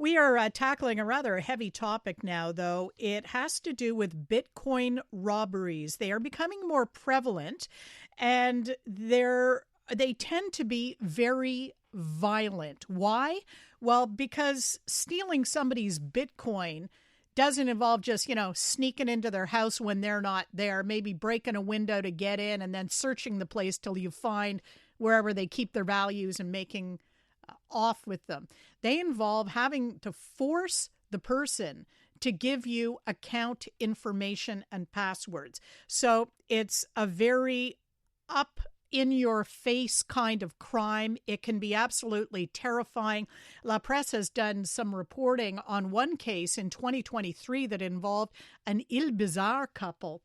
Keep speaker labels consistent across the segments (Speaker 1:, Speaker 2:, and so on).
Speaker 1: We are tackling a rather heavy topic now, though. It has to do with Bitcoin robberies. They are becoming more prevalent, and they tend to be very violent. Why? Well, because stealing somebody's Bitcoin doesn't involve just, sneaking into their house when they're not there, maybe breaking a window to get in and then searching the place till you find wherever they keep their values and making off with them. They involve having to force the person to give you account information and passwords. So it's a very up in your face kind of crime. It can be absolutely terrifying. La Presse has done some reporting on one case in 2023 that involved an Ile Bizarre couple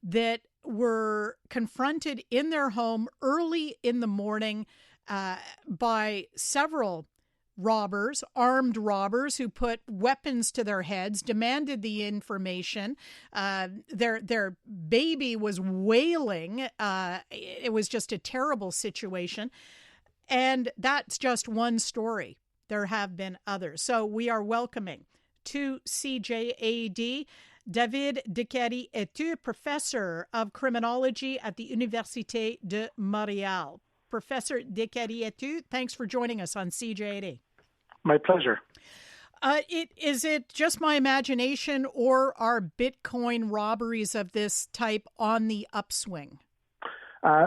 Speaker 1: that were confronted in their home early in the morning by several robbers, armed robbers, who put weapons to their heads, demanded the information. Their baby was wailing. It was just a terrible situation. And that's just one story. There have been others. So we are welcoming to CJAD David Décary-Hétu, professor of criminology at the Université de Montréal. Professor Décary-Hétu, thanks for joining us on CJAD.
Speaker 2: My pleasure.
Speaker 1: Is it just my imagination, or are Bitcoin robberies of this type on the upswing?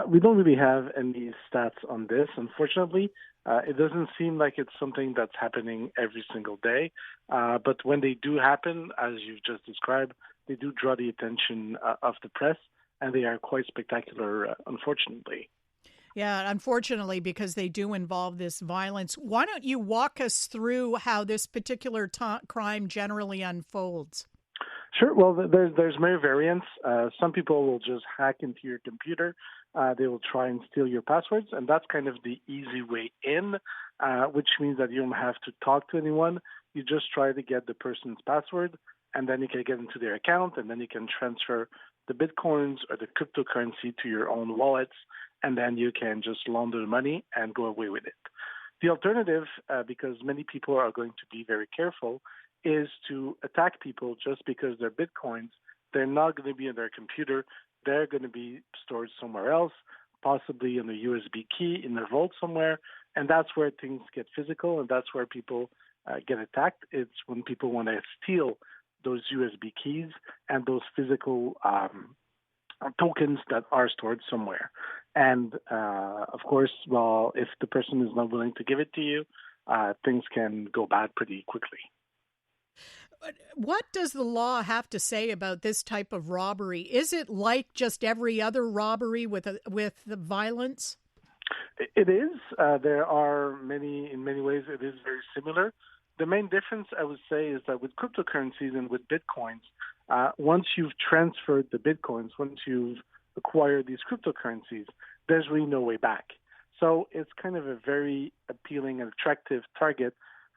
Speaker 2: We don't really have any stats on this, unfortunately. It doesn't seem like it's something that's happening every single day. But when they do happen, as you've just described, they do draw the attention of the press, and they are quite spectacular, unfortunately.
Speaker 1: Yeah, unfortunately, because they do involve this violence. Why don't you walk us through how this particular crime generally unfolds?
Speaker 2: Sure. Well, there's many variants. Some people will just hack into your computer. They will try and steal your passwords, and that's kind of the easy way in, which means that you don't have to talk to anyone. You just try to get the person's password, and then you can get into their account, and then you can transfer the Bitcoins or the cryptocurrency to your own wallets, and then you can just launder the money and go away with it. The alternative, because many people are going to be very careful, is to attack people just because they're Bitcoins. They're not going to be in their computer. They're going to be stored somewhere else, possibly in a USB key in their vault somewhere. And that's where things get physical, and that's where people get attacked. It's when people want to steal those USB keys and those physical tokens that are stored somewhere. And of course, well, if the person is not willing to give it to you, things can go bad pretty quickly.
Speaker 1: What does the law have to say about this type of robbery? Is it like just every other robbery with the violence?
Speaker 2: It is. There are in many ways, it is very similar. The main difference, I would say, is that with cryptocurrencies and with Bitcoins, once you've transferred the Bitcoins, once you've acquired these cryptocurrencies, there's really no way back. So it's kind of a very appealing and attractive target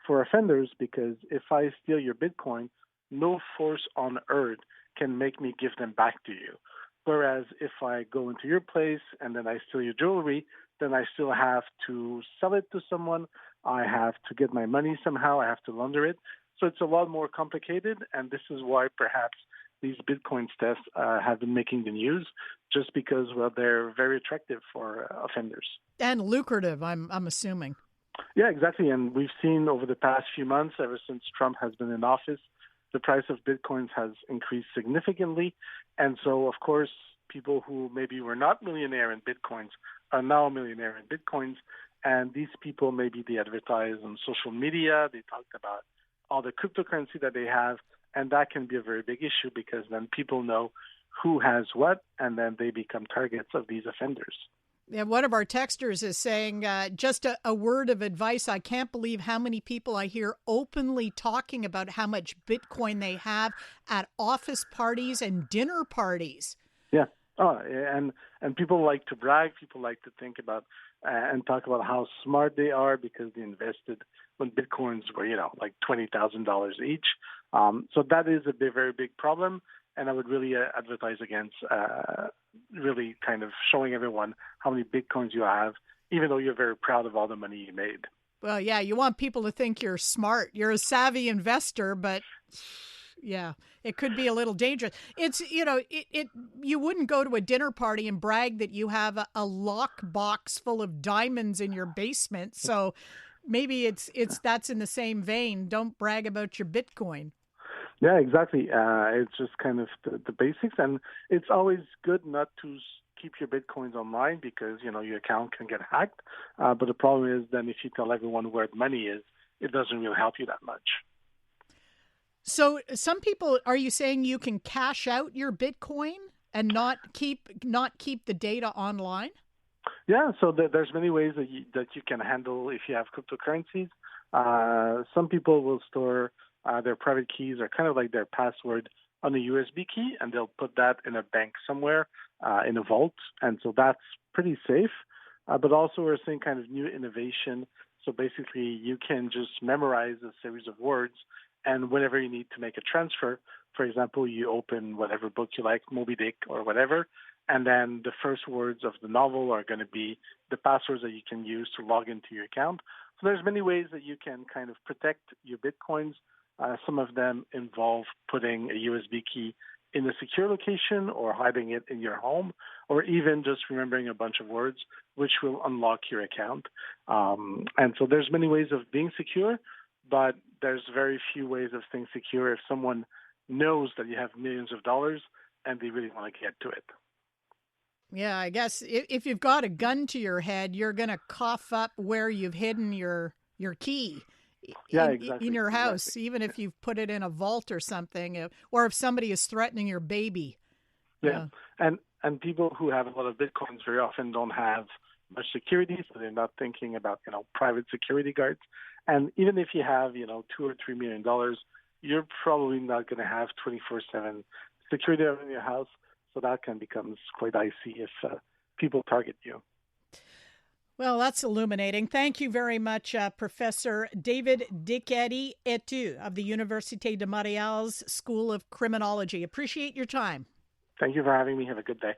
Speaker 2: for offenders, because if I steal your Bitcoin, no force on earth can make me give them back to you. Whereas if I go into your place and then I steal your jewelry, then I still have to sell it to someone. I have to get my money somehow. I have to launder it. So it's a lot more complicated, and this is why perhaps these Bitcoin thefts have been making the news, just because, well, they're very attractive for offenders.
Speaker 1: And lucrative, I'm assuming.
Speaker 2: Yeah, exactly. And we've seen over the past few months, ever since Trump has been in office, the price of Bitcoins has increased significantly. And so, of course, people who maybe were not millionaire in Bitcoins are now millionaire in Bitcoins. And these people, maybe they advertise on social media. They talked about all the cryptocurrency that they have. And that can be a very big issue, because then people know who has what, and then they become targets of these offenders.
Speaker 1: Yeah, one of our texters is saying, just a word of advice. I can't believe how many people I hear openly talking about how much Bitcoin they have at office parties and dinner parties.
Speaker 2: Yeah. Oh, and people like to brag. People like to think about and talk about how smart they are because they invested when Bitcoins were, like $20,000 each. So that is a very big problem. And I would really advertise against really kind of showing everyone how many Bitcoins you have, even though you're very proud of all the money you made.
Speaker 1: Well, yeah, you want people to think you're smart. You're a savvy investor, but yeah, it could be a little dangerous. It's, you wouldn't go to a dinner party and brag that you have a lock box full of diamonds in your basement. So maybe it's that's in the same vein. Don't brag about your Bitcoin.
Speaker 2: Yeah, exactly. It's just kind of the basics, and it's always good not to keep your bitcoins online because your account can get hacked. But the problem is then if you tell everyone where the money is, it doesn't really help you that much.
Speaker 1: So some people, are you saying you can cash out your Bitcoin and not keep the data online?
Speaker 2: Yeah, so there's many ways that you can handle if you have cryptocurrencies. Some people will store their private keys or kind of like their password on a USB key, and they'll put that in a bank somewhere in a vault, and so that's pretty safe. But also we're seeing kind of new innovation. So basically, you can just memorize a series of words, and whenever you need to make a transfer, for example, you open whatever book you like, Moby Dick or whatever, and then the first words of the novel are going to be the passwords that you can use to log into your account. So there's many ways that you can kind of protect your Bitcoins. Some of them involve putting a USB key in a secure location or hiding it in your home, or even just remembering a bunch of words, which will unlock your account. And so there's many ways of being secure, but there's very few ways of staying secure if someone knows that you have millions of dollars and they really want to get to it.
Speaker 1: Yeah, I guess if you've got a gun to your head, you're going to cough up where you've hidden your key.
Speaker 2: Yeah, exactly.
Speaker 1: In your house,
Speaker 2: exactly.
Speaker 1: even if you've put it in a vault or something, or if somebody is threatening your baby.
Speaker 2: Yeah, and people who have a lot of Bitcoins very often don't have much security, so they're not thinking about private security guards. And even if you have $2 or $3 million, you're probably not going to have 24/7 security in your house. So that can become quite dicey if people target you.
Speaker 1: Well, that's illuminating. Thank you very much, Professor David Décary-Hétu of the Université de Montréal's School of Criminology. Appreciate your time.
Speaker 2: Thank you for having me. Have a good day.